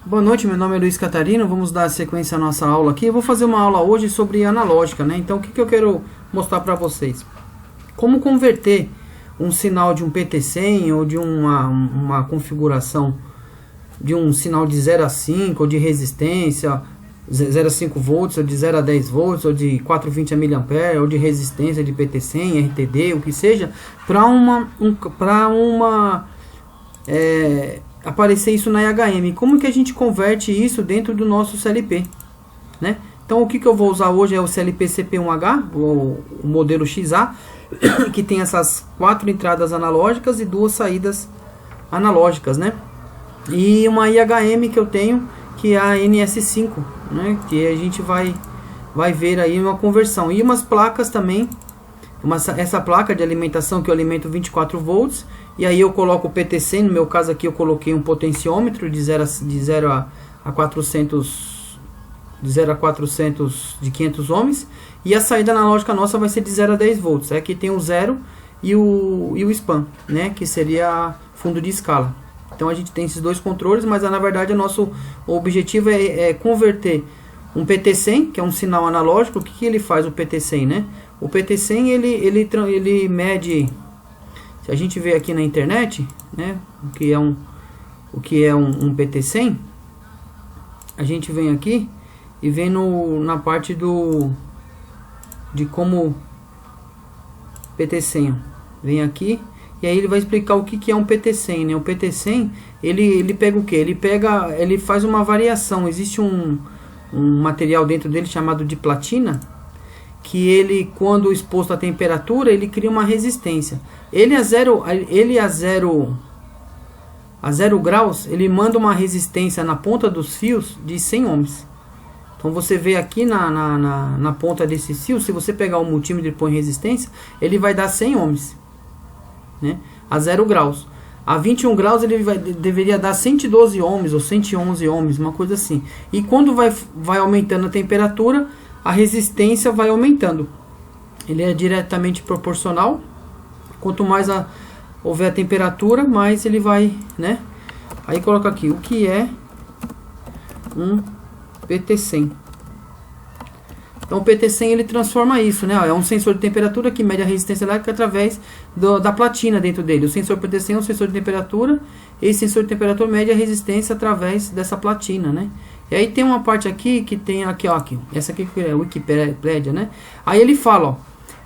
Boa noite, meu nome é Luiz Catarino, vamos dar sequência à nossa aula aqui. Eu vou fazer uma aula hoje sobre analógica, né? Então o que eu quero mostrar para vocês? Como converter um sinal de um PT100 ou de uma configuração de um sinal de 0 a 5 ou de resistência 0 a 5 volts ou de 0 a 10 volts ou de 420 mA ou de resistência de PT100, RTD, o que seja, para aparecer isso na IHM. Como que a gente converte isso dentro do nosso CLP, né? Então o que eu vou usar hoje é o CLP CP1H, o modelo XA, que tem essas 4 entradas analógicas e 2 saídas analógicas, né? E uma IHM que eu tenho, que é a NS5, né? Que a gente vai ver aí uma conversão. E umas placas também, essa placa de alimentação que eu alimento 24 volts, e aí eu coloco o PT100, no meu caso aqui eu coloquei um potenciômetro de 0 a 400 de 500 ohms, e a saída analógica nossa vai ser de 0 a 10 volts. Aqui tem o 0 e o SPAN, né, que seria fundo de escala. Então a gente tem esses dois controles, mas na verdade o objetivo é converter um PT100, que é um sinal analógico. O que ele faz, o PT100, né? O PT100 ele mede, se a gente vê aqui na internet, né, o que é um PT100, a gente vem aqui e vem na parte de como PT100, vem aqui. E aí ele vai explicar o que é um PT100, né? O PT100, ele pega o que? Ele faz uma variação. Existe um material dentro dele chamado de platina, que ele, quando exposto à temperatura, ele cria uma resistência. Ele a 0 graus, ele manda uma resistência na ponta dos fios de 100 ohms. Então você vê aqui na ponta desse fio, se você pegar o multímetro e pôr em resistência, ele vai dar 100 ohms. Né? A 0 graus. A 21 graus ele deveria dar 112 ohms ou 111 ohms, uma coisa assim. E quando vai aumentando a temperatura, a resistência vai aumentando. Ele é diretamente proporcional. Quanto mais houver a temperatura, mais ele vai, né? Aí coloca aqui o que é um PT100. Então o PT100 ele transforma isso, né? É um sensor de temperatura que mede a resistência elétrica através da platina dentro dele. O sensor PT100 é um sensor de temperatura, e esse sensor de temperatura mede a resistência através dessa platina, né? E aí tem uma parte aqui que tem aqui, ó, essa aqui é a Wikipedia, né? Aí ele fala, ó,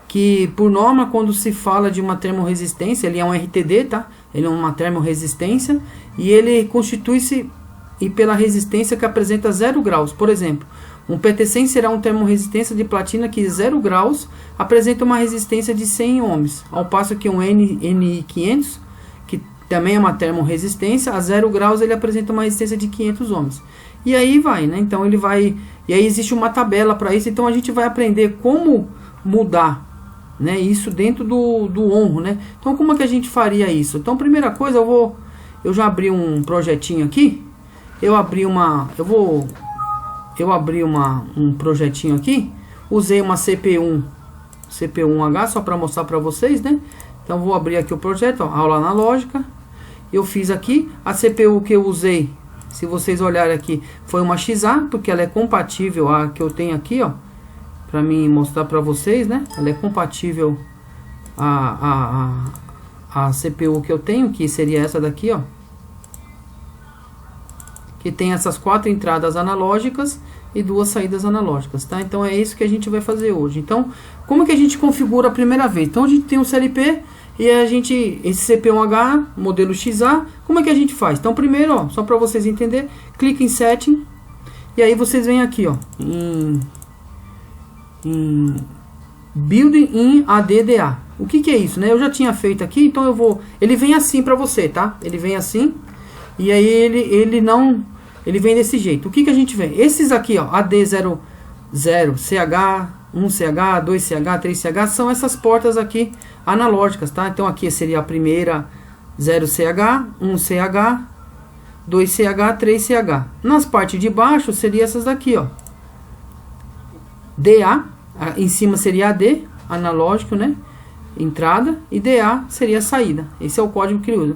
que por norma, quando se fala de uma termorresistência, ele é um RTD, tá? Ele é uma termorresistência e ele constitui-se pela resistência que apresenta 0 graus. Por exemplo, um PT100 será um termorresistência de platina que 0 graus apresenta uma resistência de 100 ohms, ao passo que um NI500, que também é uma termorresistência, a 0 graus ele apresenta uma resistência de 500 ohms. E aí vai, né? Então ele vai, e aí existe uma tabela para isso. Então a gente vai aprender como mudar, né, isso dentro do ONRO, né? Então como é que a gente faria isso? Então primeira coisa, eu já abri um projetinho aqui. Eu abri um projetinho aqui, usei uma CP1H só para mostrar para vocês, né? Então vou abrir aqui o projeto, ó, aula analógica. Eu fiz aqui a CPU que eu usei, se vocês olharem aqui, foi uma XA, porque ela é compatível a que eu tenho aqui, ó, para mim mostrar para vocês, né? Ela é compatível a CPU que eu tenho, que seria essa daqui, ó, que tem essas 4 entradas analógicas e 2 saídas analógicas, tá? Então é isso que a gente vai fazer hoje. Então, como que a gente configura a primeira vez? Então a gente tem um CLP e esse CP1H, modelo XA, como é que a gente faz? Então primeiro, ó, só para vocês entenderem, clica em Setting, e aí vocês vêm aqui, ó, em Build in ADDA. O que é isso, né? Eu já tinha feito aqui, então ele vem assim para você, tá? Ele vem assim, e aí ele vem desse jeito. O que a gente vê? Esses aqui, ó, AD00, CH, 1CH, 2CH, 3CH, são essas portas aqui analógicas, tá? Então aqui seria a primeira 0CH, 1CH, 2CH, 3CH. Nas partes de baixo seria essas daqui, ó. DA, em cima seria AD, analógico, né? Entrada, e DA seria a saída. Esse é o código que ele usa.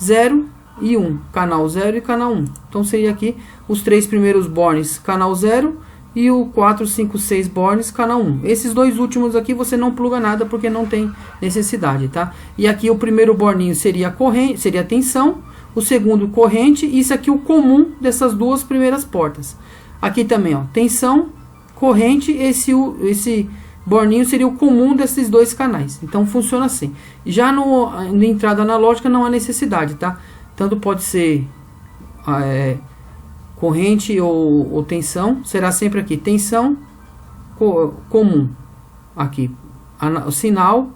0, e 1, canal 0 e canal 1. Então seria aqui os 3 primeiros bornes canal 0 e o 4, 5, 6 bornes canal 1. Esses dois últimos aqui você não pluga nada porque não tem necessidade, tá? E aqui o primeiro borninho seria corrente, seria tensão, o segundo corrente, e isso aqui o comum dessas duas primeiras portas. Aqui também, ó, tensão, corrente, esse borninho seria o comum desses dois canais. Então funciona assim. Já na entrada analógica não há necessidade, tá? Tanto pode ser corrente ou tensão, será sempre aqui tensão comum, aqui o sinal,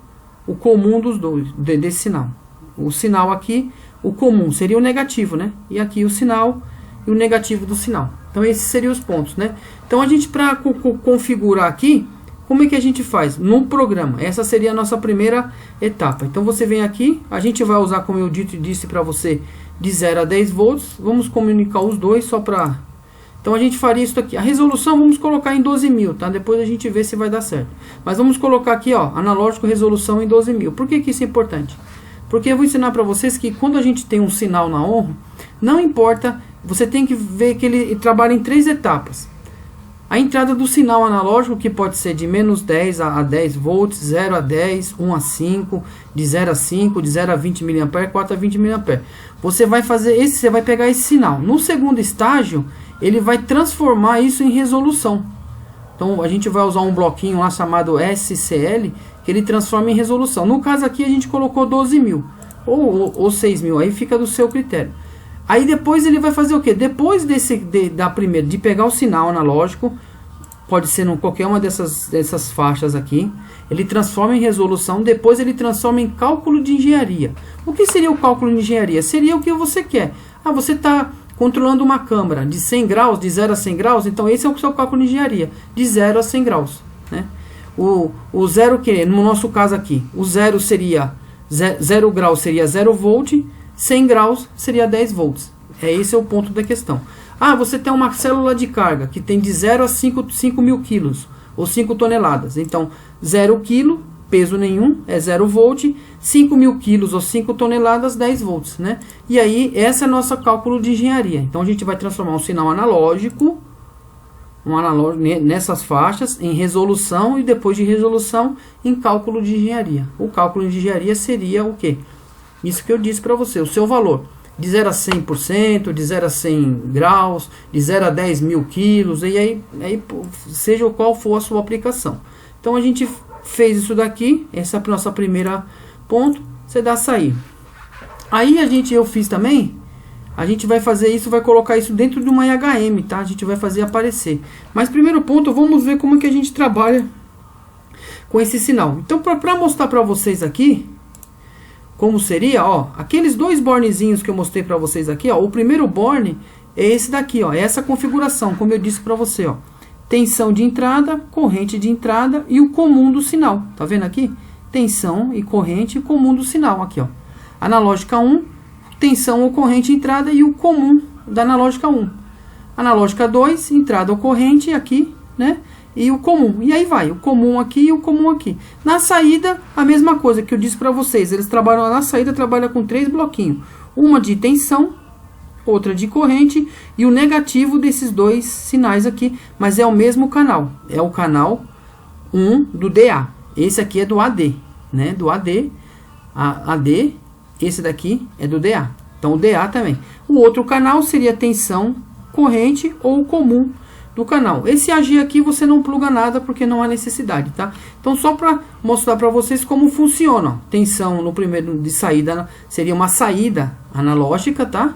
o comum dos dois, desse sinal. O sinal aqui, o comum seria o negativo, né? E aqui o sinal e o negativo do sinal. Então esses seriam os pontos, né? Então a gente, para configurar aqui, como é que a gente faz? No programa, essa seria a nossa primeira etapa. Então você vem aqui, a gente vai usar, como eu disse para você, de 0 a 10 volts. Vamos comunicar os dois só para... Então a gente faria isso aqui. A resolução vamos colocar em 12.000, tá? Depois a gente vê se vai dar certo. Mas vamos colocar aqui, ó, analógico resolução em 12.000. Por que isso é importante? Porque eu vou ensinar para vocês que quando a gente tem um sinal na ON, não importa, você tem que ver que ele trabalha em 3 etapas. A entrada do sinal analógico, que pode ser de menos 10 a 10 volts, 0 a 10, 1 a 5, de 0 a 5, de 0 a 20 mA, 4 a 20 mA. Você vai fazer esse, você vai pegar esse sinal. No segundo estágio, ele vai transformar isso em resolução. Então a gente vai usar um bloquinho lá chamado SCL, que ele transforma em resolução. No caso aqui a gente colocou 12.000 ou 6.000, aí fica do seu critério. Aí depois ele vai fazer o que? Depois da primeira, de pegar o sinal analógico, pode ser em qualquer uma dessas faixas aqui, ele transforma em resolução, depois ele transforma em cálculo de engenharia. O que seria o cálculo de engenharia? Seria o que você quer. Ah, você está controlando uma câmara de 100 graus, de 0 a 100 graus, então esse é o seu cálculo de engenharia, de 0 a 100 graus. Né? O zero, que no nosso caso aqui, o zero seria 0 graus seria 0 volt, 100 graus seria 10 volts. Esse é o ponto da questão. Ah, você tem uma célula de carga que tem de 0 a 5.000 quilos, ou 5 toneladas. Então, 0 quilo, peso nenhum, é 0 volt, 5.000 quilos ou 5 toneladas, 10 volts. Né? E aí, esse é o nosso cálculo de engenharia. Então, a gente vai transformar um sinal analógico, nessas faixas, em resolução, e depois de resolução, em cálculo de engenharia. O cálculo de engenharia seria o quê? Isso que eu disse para você, o seu valor. De 0 a 100%, de 0 a 100 graus, de 0 a 10.000 quilos, e aí seja qual for a sua aplicação. Então a gente fez isso daqui, essa é a nossa primeira ponto, você dá sair. Aí eu fiz também, a gente vai fazer isso, vai colocar isso dentro de uma IHM, tá? A gente vai fazer aparecer. Mas primeiro ponto, vamos ver como que a gente trabalha com esse sinal. Então para mostrar para vocês aqui, como seria, ó, aqueles dois bornezinhos que eu mostrei para vocês aqui, ó, o primeiro borne é esse daqui, ó, é essa configuração, como eu disse para você, ó, tensão de entrada, corrente de entrada e o comum do sinal, tá vendo aqui? Tensão e corrente e comum do sinal, aqui, ó, analógica 1, tensão ou corrente entrada e o comum da analógica 1, analógica 2, entrada ou corrente aqui, né? E o comum, e aí vai, o comum aqui e o comum aqui. Na saída, a mesma coisa que eu disse para vocês, eles trabalham na saída, trabalham com 3 bloquinhos. Uma de tensão, outra de corrente e o negativo desses dois sinais aqui, mas é o mesmo canal. É o canal 1 do DA. Esse aqui é do AD, né? Do AD, AD, esse daqui é do DA. Então o DA também. O outro canal seria tensão, corrente ou comum do canal. Esse AG aqui você não pluga nada porque não há necessidade, tá? Então só para mostrar para vocês como funciona, ó. Tensão no primeiro de saída seria uma saída analógica, tá?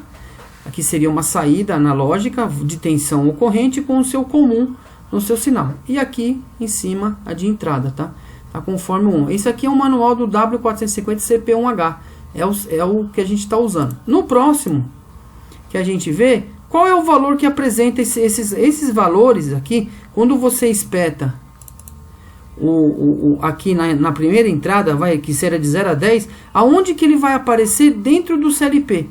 Aqui seria uma saída analógica de tensão ou corrente com o seu comum no seu sinal. E aqui em cima a de entrada, tá? Tá conforme 1. Esse aqui é o manual do W450CP1H. É o que a gente está usando. No próximo que a gente vê, qual é o valor que apresenta esses valores aqui, quando você espeta aqui na primeira entrada, que será de 0 a 10, aonde que ele vai aparecer dentro do CLP?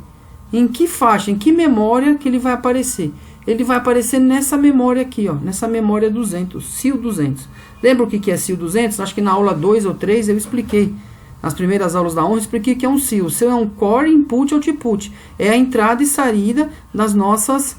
Em que faixa, em que memória que ele vai aparecer? Ele vai aparecer nessa memória aqui, ó, nessa memória 200, CIL 200. Lembra o que é CIL 200? Acho que na aula 2 ou 3 eu expliquei. nas primeiras aulas da honra, eu expliquei que é um SIL. O SIL é um Core Input Output. É a entrada e saída das nossas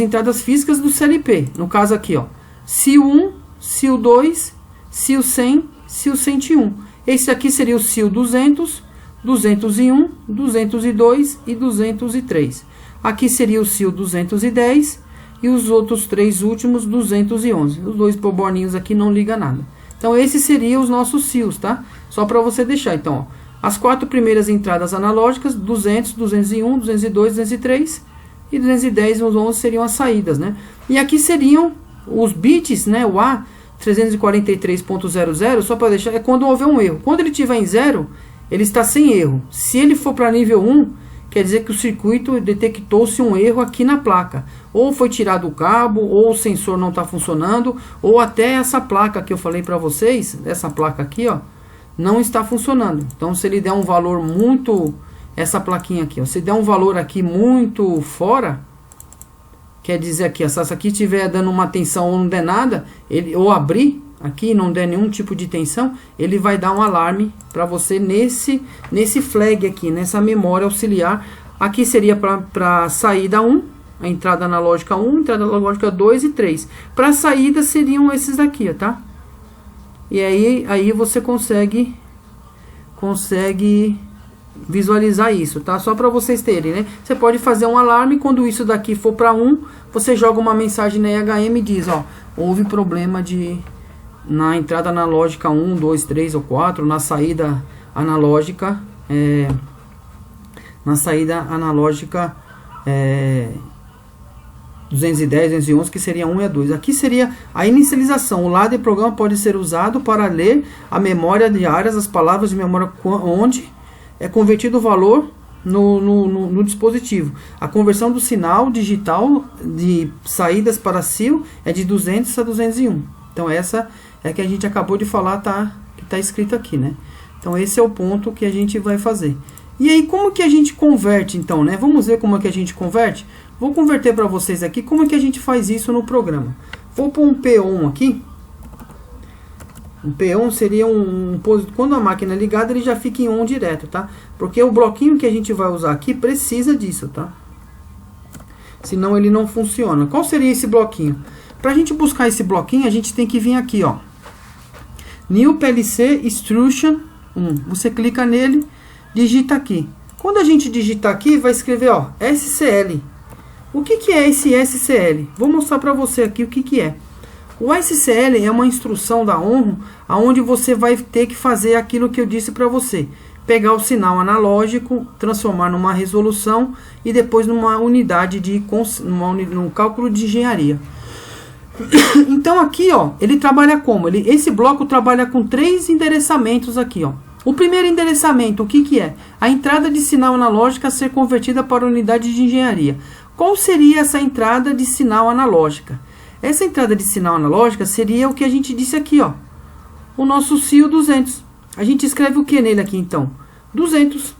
entradas físicas do CLP. No caso aqui, ó, SIL 1, SIL 2, SIL 100, SIL 101. Esse aqui seria o SIL 200, 201, 202 e 203. Aqui seria o SIL 210 e os outros três últimos 211. Os dois borninhos aqui não liga nada. Então esses seriam os nossos SILs, tá? Só para você deixar. Então, ó, as 4 primeiras entradas analógicas, 200, 201, 202, 203 e 210 e os 11 seriam as saídas, né? E aqui seriam os bits, né? O A 343.00, só para deixar, é quando houver um erro. Quando ele estiver em 0, ele está sem erro. Se ele for para nível 1, quer dizer que o circuito detectou-se um erro aqui na placa. Ou foi tirado o cabo, ou o sensor não está funcionando, ou até essa placa que eu falei para vocês, essa placa aqui, ó, não está funcionando. Então, se ele der um valor muito, essa plaquinha aqui, ó, se der um valor aqui muito fora, quer dizer aqui, se essa aqui estiver dando uma tensão ou não der nada, ele, ou abrir aqui não der nenhum tipo de tensão, ele vai dar um alarme para você nesse flag aqui, nessa memória auxiliar. Aqui seria para saída 1, a entrada analógica 1, entrada analógica 2 e 3. Para saída seriam esses daqui, ó, tá? E aí você consegue visualizar isso, tá? Só para vocês terem, né? Você pode fazer um alarme quando isso daqui for para 1, você joga uma mensagem na EHM e diz, ó, houve problema na entrada analógica 1, 2, 3 ou 4, na saída analógica 210, 211, que seria 1 e a 2. Aqui seria a inicialização. O ladder programa pode ser usado para ler a memória de áreas, as palavras de memória onde é convertido o valor no dispositivo. A conversão do sinal digital de saídas para SIL é de 200 a 201. Então essa é que a gente acabou de falar, que está escrito aqui, né? Então esse é o ponto que a gente vai fazer. E aí como que a gente converte então, né? Vamos ver como é que a gente converte? Vou converter para vocês aqui como é que a gente faz isso no programa. Vou pôr um P1 aqui. Um P1 seria quando a máquina é ligada, ele já fica em on direto, tá? Porque o bloquinho que a gente vai usar aqui precisa disso, tá? Senão ele não funciona. Qual seria esse bloquinho? Para a gente buscar esse bloquinho, a gente tem que vir aqui, ó. New PLC Instruction 1. Você clica nele, digita aqui. Quando a gente digitar aqui, vai escrever, ó, SCL. O que é esse SCL? Vou mostrar para você aqui o que é. O SCL é uma instrução da ONRO, onde você vai ter que fazer aquilo que eu disse para você. Pegar o sinal analógico, transformar numa resolução e depois numa unidade num cálculo de engenharia. Então aqui, ó, ele trabalha como? Esse bloco trabalha com 3 endereçamentos aqui, ó. O primeiro endereçamento, o que é? A entrada de sinal analógica a ser convertida para unidade de engenharia. Qual seria essa entrada de sinal analógica? Essa entrada de sinal analógica seria o que a gente disse aqui, ó. O nosso SIL 200. A gente escreve o que nele aqui, então? 200.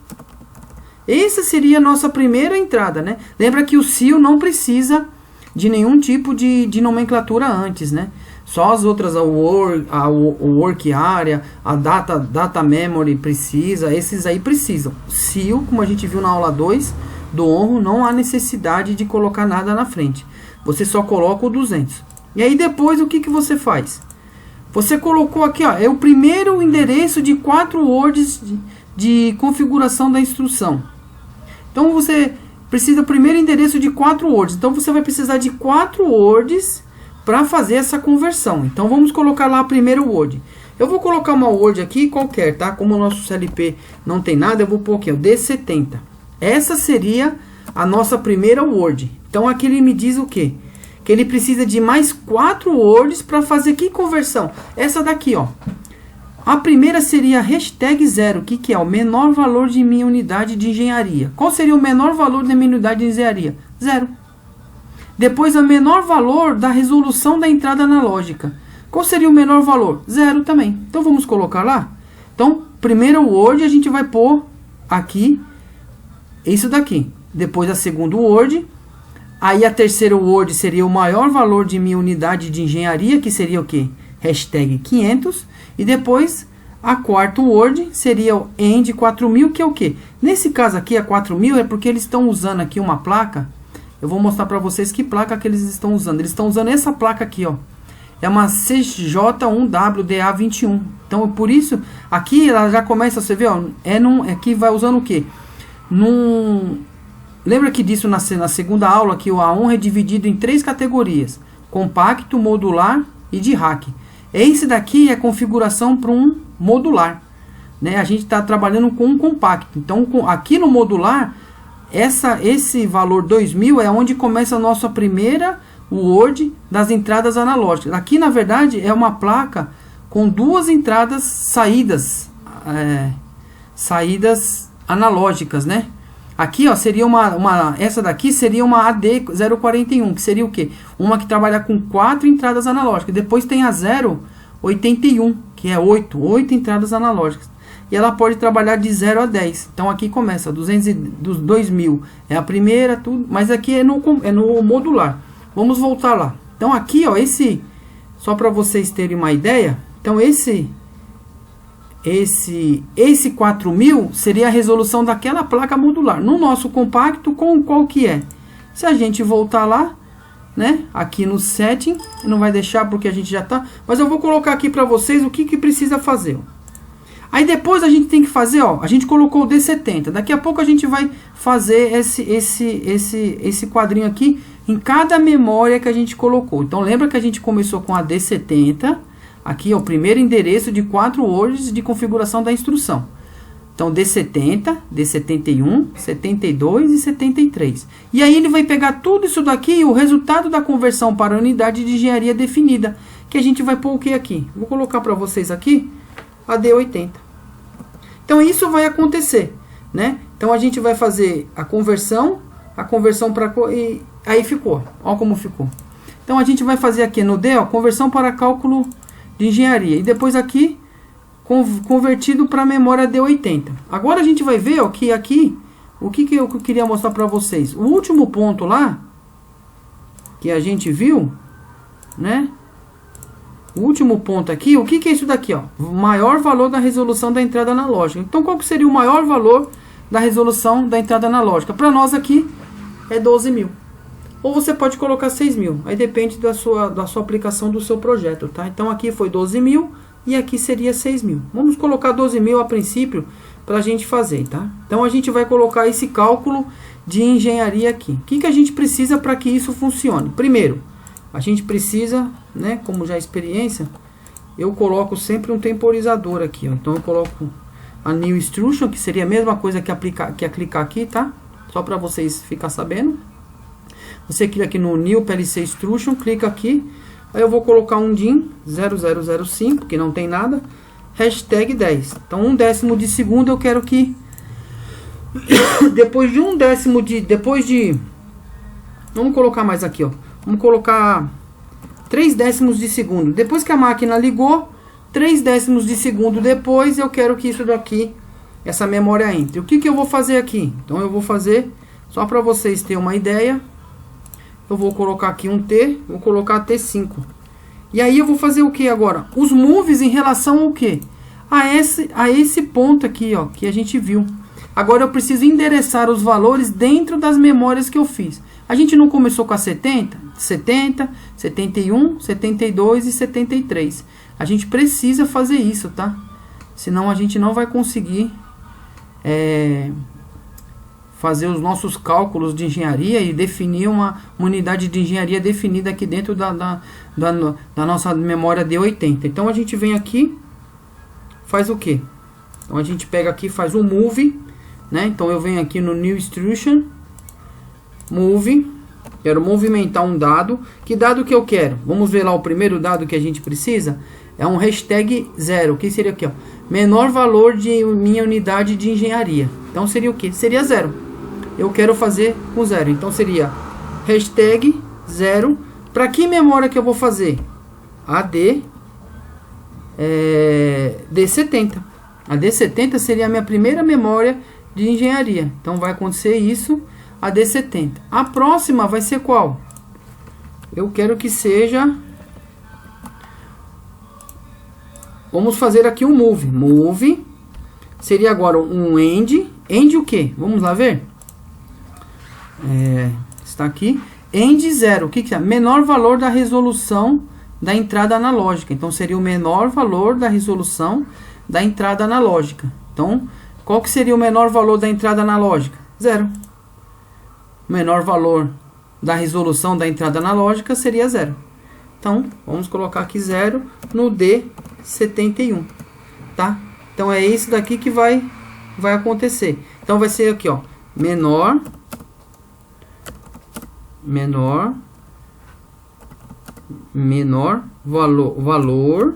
Essa seria a nossa primeira entrada, né? Lembra que o SIL não precisa de nenhum tipo de nomenclatura antes, né? Só as outras, o work area, a data memory precisa, esses aí precisam. SIL, como a gente viu na aula 2 do ONRO, não há necessidade de colocar nada na frente. Você só coloca o 200. E aí depois o que você faz? Você colocou aqui, ó, é o primeiro endereço de 4 words de configuração da instrução. Então você precisa do primeiro endereço de 4 words. Então você vai precisar de 4 words para fazer essa conversão. Então vamos colocar lá a primeira word. Eu vou colocar uma word aqui qualquer, tá? Como o nosso CLP não tem nada, eu vou pôr aqui, ó, D70. Essa seria a nossa primeira word. Então aqui ele me diz o quê? Que ele precisa de mais 4 words para fazer que conversão? Essa daqui, ó. A primeira seria hashtag 0, que é o menor valor de minha unidade de engenharia. Qual seria o menor valor da minha unidade de engenharia? 0. Depois, o menor valor da resolução da entrada analógica. Qual seria o menor valor? 0 também. Então, vamos colocar lá. Então, primeiro word, a gente vai pôr aqui isso daqui. Depois, a segunda word. Aí, a terceira word seria o maior valor de minha unidade de engenharia, que seria o quê? Hashtag 500. E depois, A quarto word seria o END 4000, que é o quê? Nesse caso aqui, a 4000 é porque eles estão usando aqui uma placa. Eu vou mostrar para vocês que placa que eles estão usando. Eles estão usando essa placa aqui, ó. É uma CJ1WDA21. Então, por isso, aqui ela já começa, você vê, ó, aqui vai usando o quê? Lembra que disso na segunda aula que o A1 é dividido em 3 categorias: compacto, modular e de rack. Esse daqui é a configuração para um modular, né? A gente está trabalhando com um compacto. Então, aqui no modular, esse valor 2000 é onde começa a nossa primeira word das entradas analógicas. Aqui, na verdade, é uma placa com 2 entradas saídas analógicas, né? Aqui, ó, seria essa daqui seria uma AD041, que seria o quê? Uma que trabalha com 4 entradas analógicas. Depois tem a 081, que é 8 entradas analógicas. E ela pode trabalhar de 0 a 10. Então aqui começa dos 2000 é a primeira, tudo, mas aqui é no modular. Vamos voltar lá. Então aqui, ó, só para vocês terem uma ideia, então esse 4000 seria a resolução daquela placa modular. No nosso compacto, qual que é? Se a gente voltar lá, né, aqui no setting, não vai deixar porque a gente já tá, mas eu vou colocar aqui para vocês o que precisa fazer, ó. Aí depois a gente tem que fazer, ó, a gente colocou o D70. Daqui a pouco a gente vai fazer esse quadrinho aqui em cada memória que a gente colocou. Então lembra que a gente começou com a D70. Aqui é o primeiro endereço de 4 words de configuração da instrução. Então D70, D71, 72 e 73. E aí ele vai pegar tudo isso daqui e o resultado da conversão para a unidade de engenharia definida, que a gente vai pôr o que aqui? Vou colocar para vocês aqui a D80. Então isso vai acontecer, né? Então a gente vai fazer a conversão para e aí ficou. Ó como ficou. Então a gente vai fazer aqui no D, ó, conversão para cálculo de engenharia, e depois aqui convertido para a memória D80. Agora a gente vai ver, ó, que aqui o que eu queria mostrar para vocês. O último ponto lá que a gente viu, né? O último ponto aqui, o que é isso daqui, ó? O maior valor da resolução da entrada analógica. Então, qual que seria o maior valor da resolução da entrada analógica? Para nós aqui é 12.000. Ou você pode colocar 6.000. Aí depende da sua aplicação do seu projeto, tá? Então, aqui foi 12.000 e aqui seria 6.000. Vamos colocar 12.000 a princípio para a gente fazer, tá? Então, a gente vai colocar esse cálculo de engenharia aqui. O que a gente precisa para que isso funcione? Primeiro, a gente precisa, né, como já é experiência, eu coloco sempre um temporizador aqui, ó. Então eu coloco a New Instruction, que seria a mesma coisa que clicar aqui, tá? Só para vocês ficar sabendo. Você clica aqui no New PLC Instruction, clica aqui, aí eu vou colocar um DIN 0005, que não tem nada, hashtag 10. Então 1/10 de segundo eu quero que depois de vamos colocar mais aqui, ó. Vamos colocar 3/10 de segundo. Depois que a máquina ligou, 3/10 de segundo depois, eu quero que isso daqui, essa memória entre. O que eu vou fazer aqui? Então eu vou fazer, só para vocês terem uma ideia, eu vou colocar aqui um T, vou colocar T5. E aí eu vou fazer o que agora? Os moves em relação ao que? A esse ponto aqui, ó, que a gente viu. Agora eu preciso endereçar os valores dentro das memórias que eu fiz. A gente não começou com a 70, 71, 72 e 73. A gente precisa fazer isso, tá? Senão a gente não vai conseguir fazer os nossos cálculos de engenharia e definir uma unidade de engenharia definida aqui dentro da nossa memória D80. Então a gente vem aqui, faz o que? Então a gente pega aqui, faz um move, né? Então eu venho aqui no New Instruction, move, quero movimentar um dado. Que dado que eu quero? Vamos ver lá o primeiro dado que a gente precisa. É um hashtag 0. O que seria aqui, ó? Menor valor de minha unidade de engenharia. Então seria o que? Seria 0. Eu quero fazer com 0. Então seria hashtag 0. Para que memória que eu vou fazer? A D70. A D70 seria a minha primeira memória de engenharia. Então vai acontecer isso, a D70. A próxima vai ser qual? Eu quero que seja vamos fazer aqui um move. Move seria agora um end. End o que? Vamos lá ver. Está aqui. End 0. O que é? Menor valor da resolução da entrada analógica. Então seria o menor valor da resolução da entrada analógica. Então, qual que seria o menor valor da entrada analógica? 0. O menor valor da resolução da entrada analógica seria 0. Então, vamos colocar aqui 0 no D71, tá? Então, é isso daqui que vai acontecer. Então, vai ser aqui, ó, menor valor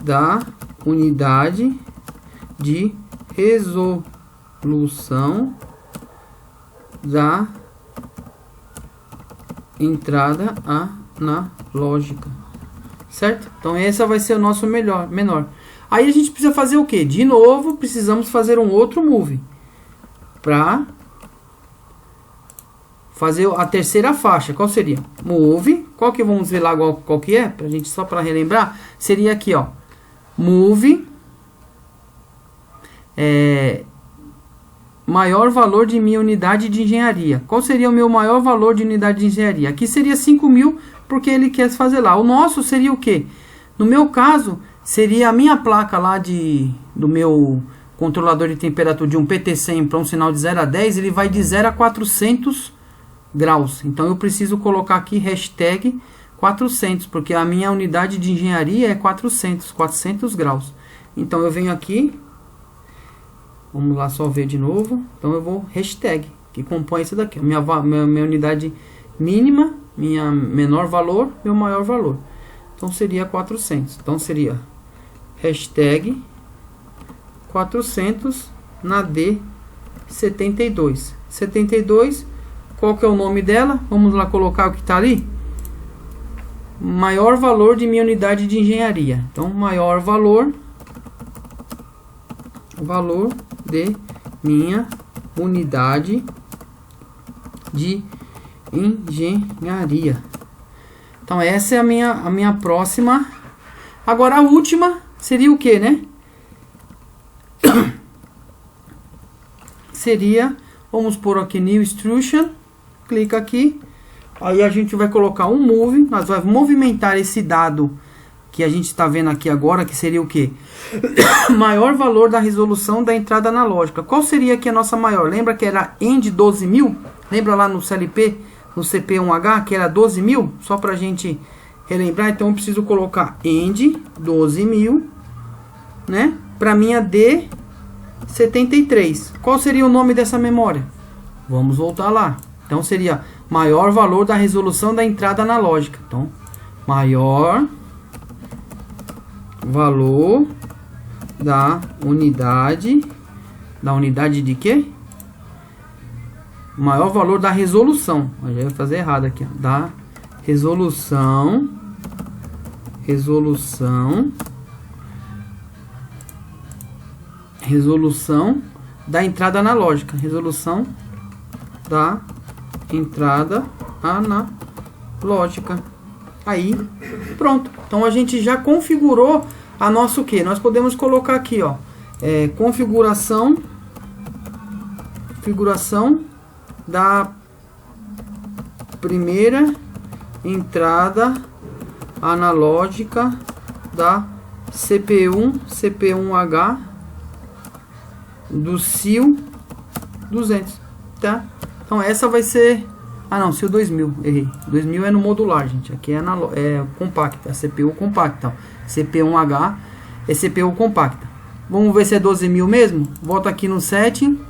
da unidade de resolução da entrada analógica, certo? Então essa vai ser o nosso menor. Aí a gente precisa fazer o que? De novo, precisamos fazer um outro move para fazer a terceira faixa. Qual seria? Move. Qual que vamos ver lá qual que é? Pra gente, só para relembrar, seria aqui, ó. Move maior valor de minha unidade de engenharia. Qual seria o meu maior valor de unidade de engenharia? Aqui seria 5.000, porque ele quer fazer lá. O nosso seria o quê? No meu caso, seria a minha placa lá do meu controlador de temperatura de um PT100 para um sinal de 0 a 10, ele vai de 0 a 400 graus. Então eu preciso colocar aqui hashtag 400, porque a minha unidade de engenharia é 400 graus. Então eu venho aqui, vamos lá só ver de novo. Então eu vou hashtag, que compõe isso daqui, minha unidade mínima, minha menor valor, meu maior valor. Então seria 400. Então seria hashtag 400 na D72. 72, qual que é o nome dela? Vamos lá colocar o que está ali. Maior valor de minha unidade de engenharia. Então maior valor de minha unidade de engenharia. Então essa é a minha próxima. Agora a última seria o que, né? Seria, vamos pôr aqui New Instruction, clica aqui, aí a gente vai colocar um move, nós vamos movimentar esse dado que a gente está vendo aqui agora, que seria o que? Maior valor da resolução da entrada analógica. Qual seria aqui a nossa maior? Lembra que era END 12.000? Lembra lá no CLP, no CP1H, que era 12.000? Só para a gente relembrar, então eu preciso colocar END 12.000, né? Para minha D73. Qual seria o nome dessa memória? Vamos voltar lá. Então seria maior valor da resolução da entrada analógica. Então, maior valor da unidade de quê? Maior valor da resolução. Eu já ia fazer errado aqui, ó. Da resolução da entrada analógica. Resolução da entrada analógica. Aí, pronto. Então a gente já configurou a nossa o que? Nós podemos colocar aqui, ó, configuração da primeira entrada analógica da CP1H do SIL 200, tá? Então essa vai ser, não, SIL 2000, errei. 2000 é no modular, gente. Aqui é compacta, CPU compacta. CP1H é CPU compacta. Vamos ver se é 12.000 mesmo. Volta aqui no setting.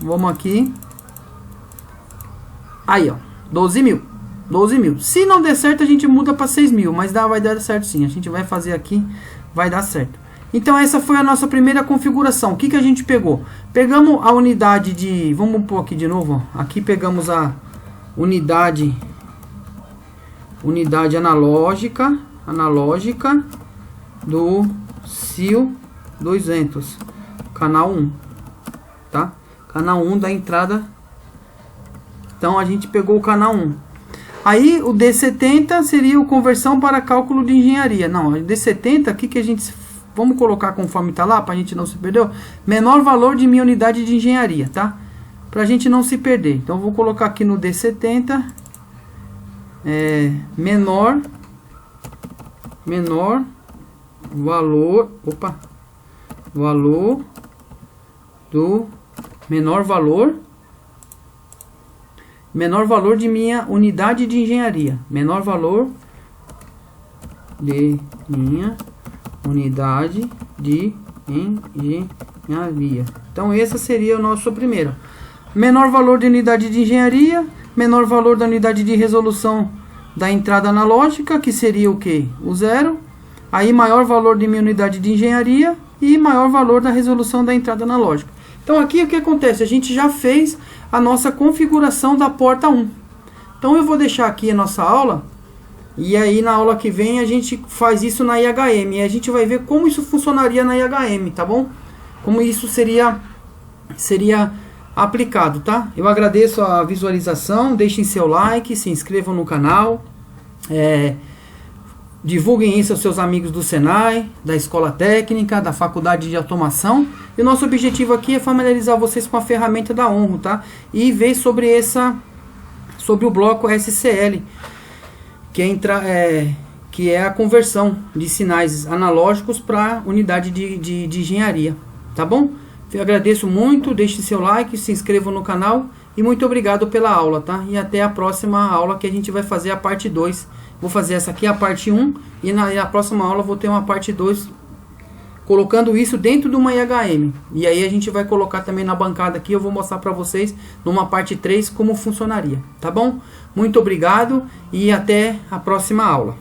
Vamos aqui. Aí, ó, 12.000. Se não der certo, a gente muda para 6.000, mas vai dar certo sim. A gente vai fazer aqui, vai dar certo. Então essa foi a nossa primeira configuração. O que a gente pegou? Pegamos a unidade de... Vamos pôr aqui de novo, ó. Aqui pegamos a unidade analógica do SIL 200, canal 1, tá? Canal 1 da entrada. Então a gente pegou o canal 1. Aí o D70 seria o conversão para cálculo de engenharia. Não, o D70 aqui que a gente... Vamos colocar conforme está lá, para a gente não se perder. Menor valor de minha unidade de engenharia, tá? Para a gente não se perder. Então, eu vou colocar aqui no D70. Menor valor... Opa! Valor do... Menor valor de minha unidade de engenharia. Menor valor de minha unidade de engenharia. Então, essa seria o nosso primeiro. Menor valor de unidade de engenharia. Menor valor da unidade de resolução da entrada analógica, que seria o que? O 0. Aí, maior valor de minha unidade de engenharia. E maior valor da resolução da entrada analógica. Então, aqui o que acontece? A gente já fez a nossa configuração da porta 1. Então, eu vou deixar aqui a nossa aula. E aí, na aula que vem, a gente faz isso na IHM. E a gente vai ver como isso funcionaria na IHM, tá bom? Como isso seria aplicado, tá? Eu agradeço a visualização. Deixem seu like, se inscrevam no canal. Divulguem isso aos seus amigos do Senai, da Escola Técnica, da Faculdade de Automação. E o nosso objetivo aqui é familiarizar vocês com a ferramenta da ONRO, tá? E ver sobre o bloco SCL, que é a conversão de sinais analógicos para unidade de engenharia, tá bom? Eu agradeço muito, deixe seu like, se inscrevam no canal e muito obrigado pela aula, tá? E até a próxima aula que a gente vai fazer a parte 2. Vou fazer essa aqui a parte 1 e na próxima aula vou ter uma parte 2 colocando isso dentro de uma IHM. E aí a gente vai colocar também na bancada aqui, eu vou mostrar para vocês numa parte 3 como funcionaria, tá bom? Muito obrigado e até a próxima aula.